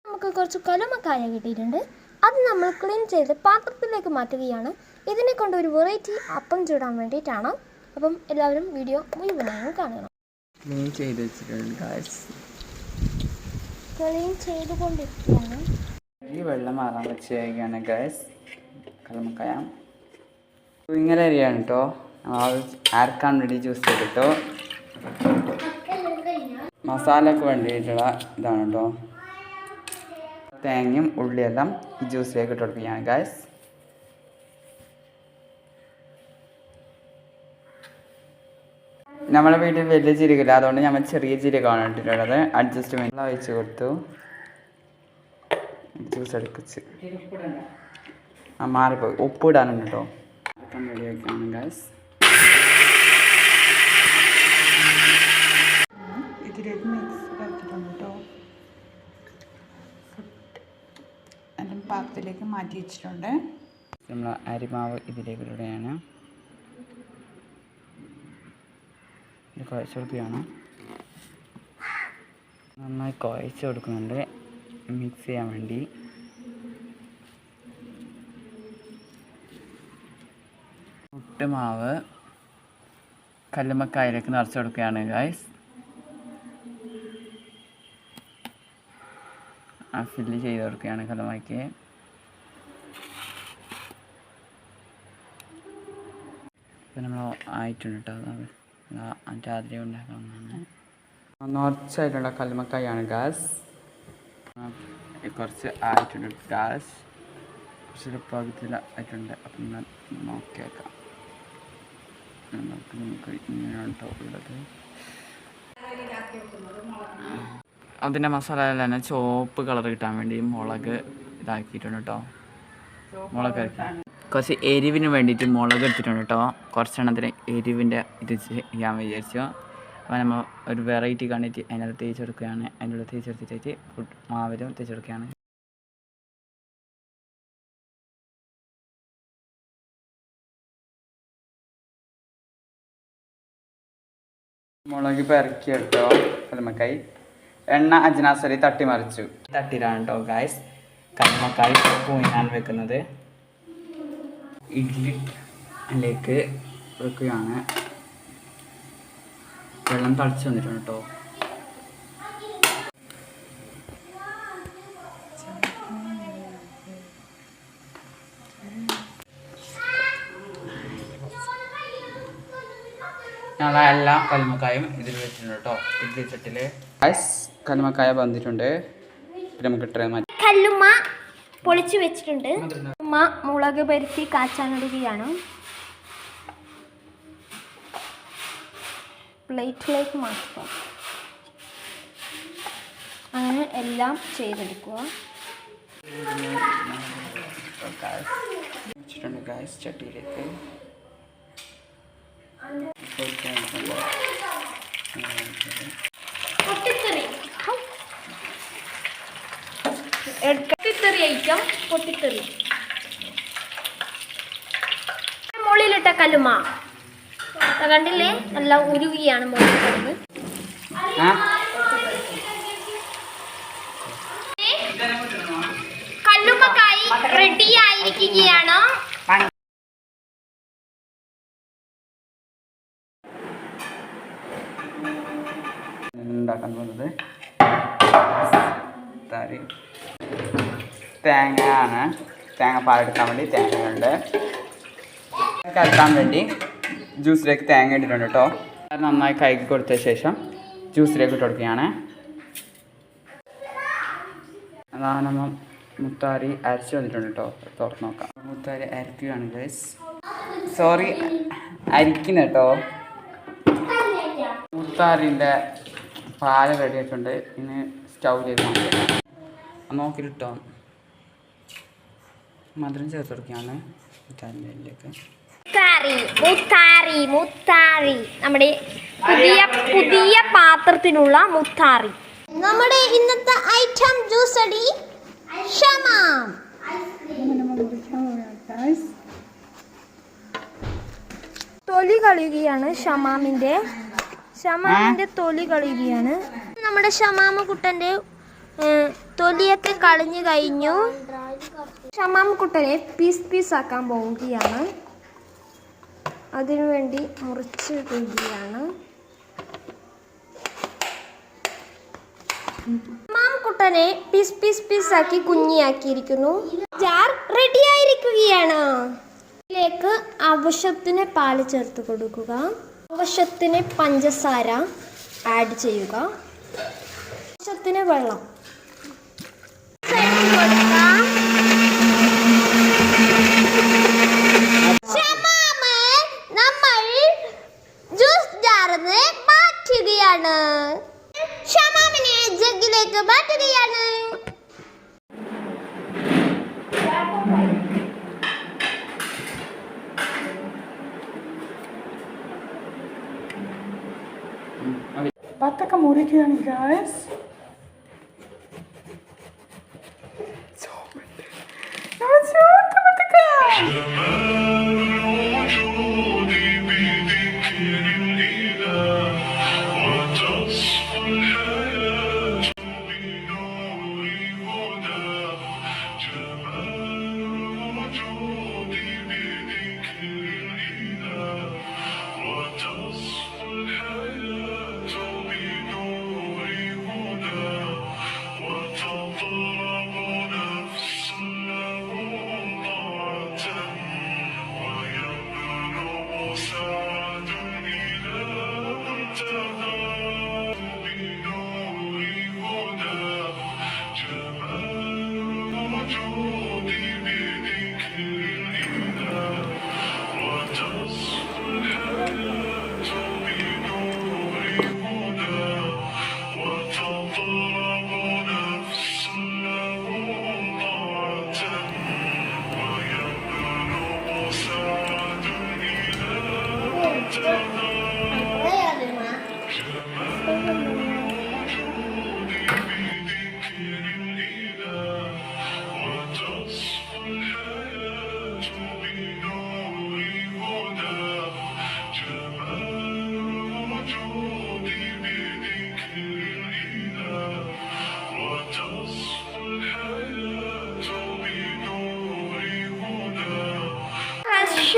നമുക്ക് കുറച്ച് കലുമക്കായ കിട്ടിയിട്ടുണ്ട്. അത് നമ്മൾ ക്ലീൻ ചെയ്ത് പാത്രത്തിലേക്ക് മാറ്റുകയാണ്. ഇതിനെ കൊണ്ട് ഒരു വെറൈറ്റി അപ്പം ചൂടാൻ വേണ്ടിയിട്ടാണ്. അപ്പം എല്ലാവരും വീഡിയോ മുഴുവനായും കാണണം. ക്ലീൻ ചെയ്തുകൊണ്ടിരിക്കുകയാണ്. ഈ വെള്ളം മാറാൻ വെച്ചാണ് ഗൈസ് കലുമക്കായ ഇങ്ങനെ അരിയാണ് കേട്ടോ. അരക്കാൻ വേണ്ടി ജ്യൂസ് ചെയ്തിട്ടോ മസാലക്ക് വേണ്ടിയിട്ടുള്ള ഇതാണ് കേട്ടോ. തേങ്ങയും ഉള്ളിയെല്ലാം ഈ ജ്യൂസിലേക്ക് ഇട്ട് കൊടുക്കുകയാണ് ഗൈസ്. നമ്മളെ വീട്ടിൽ വലിയ ജീരകമില്ല, അതുകൊണ്ട് നമ്മൾ ചെറിയ ജീരകമാണ് ഇട്ടിട്ടുള്ളത്. അഡ്ജസ്റ്റ്മെന്റ് ഒഴിച്ച് കൊടുത്തു. ജ്യൂസ് എടുപ്പിച്ച് മാറിപ്പോയി. ഉപ്പ് ഇടാനുണ്ട് കേട്ടോ. റെഡി ആക്കിയാണ് ഗൈസ്. ഇതിലേക്ക് മിക്സ് ആക്കിയിട്ടുണ്ട് കേട്ടോ. എല്ലാം പാത്രത്തിലേക്ക് മാറ്റി വെച്ചിട്ടുണ്ട്. നമ്മൾ അരിമാവ് ഇതിലേക്ക് ഇടുകയാണ്. ഇത് കുഴച്ച് കൊടുക്കുകയാണ്. നന്നായി കുഴച്ച് കൊടുക്കുന്നുണ്ട് മിക്സ് ചെയ്യാൻ വേണ്ടി. പുട്ടുമാവ് കല്ലുമ്മക്കായയിലേക്ക് നിറച്ച് കൊടുക്കുകയാണ് ഗൈസ്. ഫില്ല് ചെയ്ത് കൊടുക്കുകയാണ് കല്ലുമ്മയ്ക്ക്. ഇപ്പം നമ്മൾ ആയിട്ടുണ്ട് കേട്ടോ. അത് രാത്രി ഉണ്ടാക്കാവുന്നതാണ്. നിറച്ചായിട്ടുള്ള കല്ലുമ്മക്കായാണ് ഗാസ്. കുറച്ച് ആയിട്ടുണ്ട് ഗാസ്. കുറച്ചൊരു പകുതിയിലായിട്ടുണ്ട്. അപ്പം ഞാൻ നോക്കിയേക്കാം. നമുക്ക് ഇങ്ങനെയാണ് കേട്ടോ ഉള്ളത്. അതിൻ്റെ മസാല തന്നെ ചുവപ്പ് കളർ കിട്ടാൻ വേണ്ടി മുളക് ഇതാക്കിയിട്ടുണ്ട് കേട്ടോ. മുളക് കുറച്ച് എരിവിന് വേണ്ടിയിട്ട് മുളക് എടുത്തിട്ടുണ്ട് കേട്ടോ. കുറച്ചെണ്ണത്തിന് എരിവിൻ്റെ ഇത് ചെയ്യാൻ വിചാരിച്ചു. അപ്പോൾ നമ്മൾ ഒരു വെറൈറ്റി കണ്ടിട്ട് അതിനകത്ത് തേച്ചെടുക്കുകയാണ്. അതിൻ്റെ ഉള്ളിൽ തേച്ചെടുത്തിട്ട് മാവിലും തേച്ചെടുക്കുകയാണ്. മുളക് പെരക്കിയെടുത്തോ കല്ലുമ്മക്കായി. എണ്ണ അജ്നാസരി തട്ടിമറിച്ചു. തട്ടിലാണ് കേട്ടോ ഗായ്സ് കല്ലുമ്മക്കായി പൂയിനാൻ വെക്കുന്നത്. ഇഡ്ഡലി അതിലേക്ക് വെക്കുകയാണ്. വെള്ളം തളിച്ച് വന്നിട്ടുണ്ട് കേട്ടോ. ഞങ്ങൾ എല്ലാ കല്ലുമ്മക്കായും ഇതിൽ വെച്ചിട്ടുണ്ട് കേട്ടോ. ഇഡ്ഡലി സെറ്റിൽ കല്ലുമ്മക്കായ വന്നിട്ടുണ്ട്. പിന്നെ നമുക്ക് ട്രൈ മാറ്റി കല്ലുമ്മ പൊളിച്ച് വെച്ചിട്ടുണ്ട്. ഉമ്മ മുളക് പരുത്തി കാച്ചാനിടുകയാണ്. പ്ലേറ്റിലേക്ക് മാറ്റുക. അങ്ങനെ എല്ലാം ചെയ്തെടുക്കുക. വെച്ചിട്ടുണ്ട് ഗായ്സ് ചട്ടിയിലേക്ക്. പൊട്ടിത്തെറി ഐറ്റം പൊട്ടിത്തെറി. മുകളിലിട്ട കല്ലുമ്മ കണ്ടില്ലേ, നല്ല ഉരുകിയാണ് മുകളിലിട്ടത്. കല്ലുമ്മക്കായി റെഡി ആയിരിക്കുകയാണ്. ഉണ്ടാക്കാൻ പോകുന്നത് തേങ്ങ ആണ്. തേങ്ങ പാലെടുക്കാൻ വേണ്ടി തേങ്ങയുണ്ട്. കലക്കാൻ വേണ്ടി ജ്യൂസിലേക്ക് തേങ്ങ ഇട്ടിട്ടുണ്ട് കേട്ടോ. അത് നന്നായി കഴുകി കൊടുത്ത ശേഷം ജ്യൂസിലേക്ക് ഇട്ട് കൊടുക്കുകയാണ്. അതാണ് നമ്മൾ മുത്താരി അരച്ച് വന്നിട്ടുണ്ട് കേട്ടോ. തുറന്ന് നോക്കാം. മുത്താരി അരക്കുകയാണ് ഗൈസ്. സോറി അരിക്കുന്ന കേട്ടോ. മുത്താറിൻ്റെ പാല് റെഡി ആയിട്ടുണ്ട്. ഇനി സ്റ്റൗവിലേക്ക് നോക്കിയിട്ടോ മധുരം ചേർത്ത് കൊടുക്കുകയാണ് മുത്താറിലേക്ക്. നമ്മുടെ പുതിയ പാത്രത്തിലുള്ള മുത്താറി. നമ്മുടെ ഇന്നത്തെ ഐറ്റം ജ്യൂസ് അടി ഷമാം. തൊലി കളയുകയാണ് ഷമാമിന്റെ തൊലി കളയുകയാണ്. നമ്മുടെ ഷമാമ കുട്ടന്റെ തൊലിയൊക്കെ കളഞ്ഞു കഴിഞ്ഞു. ഷമാമ കുട്ടനെ പീസ് ആക്കാൻ പോവുകയാണ്. അതിനുവേണ്ടി മുറിച്ച് ഇടുകയാണ്. ഷമാമക്കുട്ടനെ പീസ് ആക്കി കുഞ്ഞിയാക്കിയിരിക്കുന്നു. ജാർ റെഡി ആയിരിക്കുകയാണ്. ഇതിലേക്ക് ആവശ്യത്തിന് പാല് ചേർത്ത് കൊടുക്കുക. ആവശ്യത്തിന് പഞ്ചസാര ആഡ് ചെയ്യുക. ആവശ്യത്തിന് വെള്ളം നമ്മൾ ജ്യൂസ് ജാറിന്ന് മാറ്റുകയാണ്. ഷമാമിനെ ജഗ്ഗിലേക്ക് മാറ്റുകയാണ്. പത്തൊക്കെ മുറിക്കുകയാണ് ഗായ്സ്.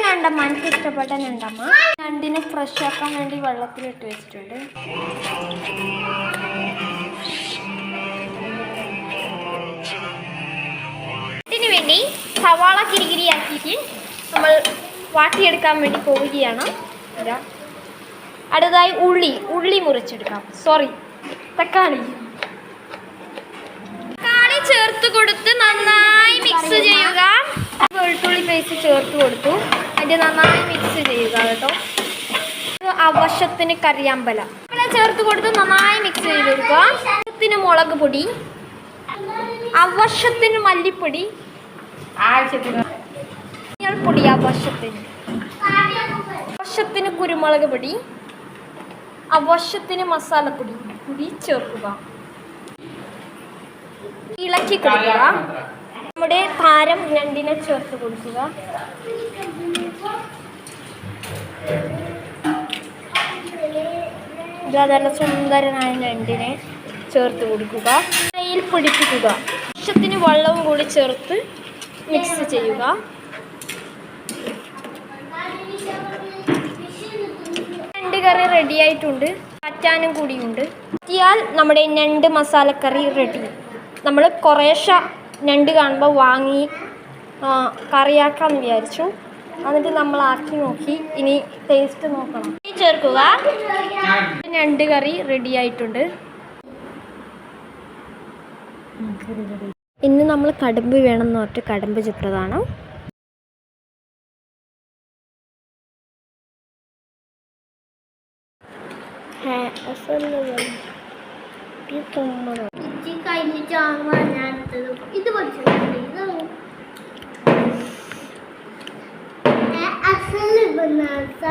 ഞണ്ടമ്മ എനിക്ക് ഇഷ്ടപ്പെട്ട ഞണ്ടമ്മ. ഞണ്ടിനെ ഫ്രഷ് ആക്കാൻ വേണ്ടി വെള്ളത്തിലിട്ട് വെച്ചിട്ടുണ്ട്. ഇതിനു വേണ്ടി സവാള കിരികിരിയാക്കിയിട്ട് നമ്മൾ വാട്ടിയെടുക്കാൻ വേണ്ടി പോവുകയാണ്. അടുത്തതായി ഉള്ളി മുറിച്ചെടുക്കാം. തക്കാളി ചേർത്ത് കൊടുത്ത് നന്നായി മിക്സ് ചെയ്യുക. വെളുത്തുള്ളി പേസ്റ്റ് ചേർത്ത് കൊടുത്തു. അതിൻ്റെ നന്നായി മിക്സ് ചെയ്യുക കേട്ടോ. ആവശ്യത്തിന് കറിയാമ്പല ചേർത്ത് കൊടുത്ത് നന്നായി മിക്സ് ചെയ്ത് കൊടുക്കുക. ആവശ്യത്തിന് മുളക് പൊടി, ആവശ്യത്തിന് മല്ലിപ്പൊടി, മഞ്ഞൾപ്പൊടി, ആവശ്യത്തിന് കുരുമുളക് പൊടി, ആവശ്യത്തിന് മസാലപ്പൊടി കൂടി ചേർക്കുക. ഇളക്കി കൊടുക്കുക. നമ്മുടെ താരം ഞണ്ടിനെ ചേർത്ത് കൊടുക്കുക. നല്ല സുന്ദരനായ ഞണ്ടിനെ ചേർത്ത് കൊടുക്കുക. കയ്യിൽ പിടിപ്പിക്കുക. ആവശ്യത്തിന് വെള്ളവും കൂടി ചേർത്ത് മിക്സ് ചെയ്യുക. ഞണ്ട് കറി റെഡി ആയിട്ടുണ്ട്. പറ്റാനും കൂടിയുണ്ട്. പറ്റിയാൽ നമ്മുടെ ഞണ്ട് മസാലക്കറി റെഡി. നമ്മൾ കുറേശ്ശെ ഞണ്ട് കാണുമ്പോൾ വാങ്ങി കറിയാക്കാമെന്ന് വിചാരിച്ചു. എന്നിട്ട് നമ്മൾ ആക്കി നോക്കി. ഇനി ടേസ്റ്റ് നോക്കണം. ചേർക്കുക. ഞണ്ട് കറി റെഡി ആയിട്ടുണ്ട്. ഇന്ന് നമ്മൾ കടുമ്പ് വേണമെന്ന് പറഞ്ഞിട്ട് കടുമ്പ് ചുട്ടതാണ്. കഴിഞ്ഞിട്ടാകുമ്പോൾ ഞാൻ എടുത്തത് ഇത് പഠിച്ചിട്ടുണ്ട് ഇത് അസല് ബനാത്ത